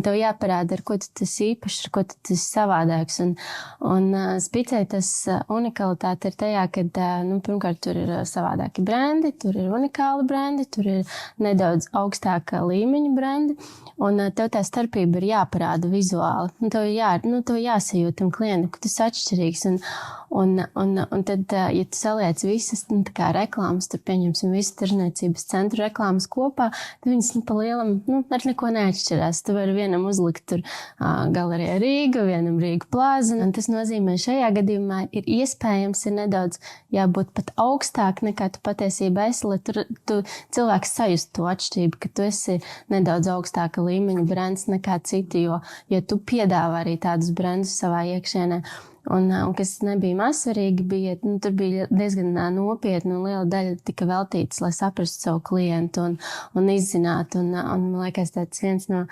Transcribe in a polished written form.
Tev jāparāda, ar ko tu esi īpašs, ar ko tu esi savādāks. Un Spicei tas unikalitāte ir tajā, ka, pirmkārt, tur ir savādāki brendi, tur ir unikāli brendi, tur ir nedaudz augstāka līmeņa brendi, un tev tā starpība ir jāparāda vizuāli. Tev jāsajūt tam klientam, ka tas ir atšķirīgs. Un tad, ja tu saliec visas reklāmas, tur pieņemsim visu tirzniecības centru reklāmas kopā, tad viņas pa lielam ar neko neatšķirās. Tu vari vienam uzlikt tur galerija Rīga, vienam Rīga Plaza. Un tas nozīmē, šajā gadījumā ir iespējams ir nedaudz jābūt pat augstāk nekā tu patiesībā esi, lai tu cilvēks sajust to atšķirību, ka tu esi nedaudz augstāka līmeņa brands nekā citi, jo tu piedāvā arī tādus brandus savā iekšienē. Un kas nebija mazsvarīgi, tur bija diezgan nopietna un liela daļa tika veltīts, lai saprastu savu klientu un izzinātu. Un man liekas, tāds viens no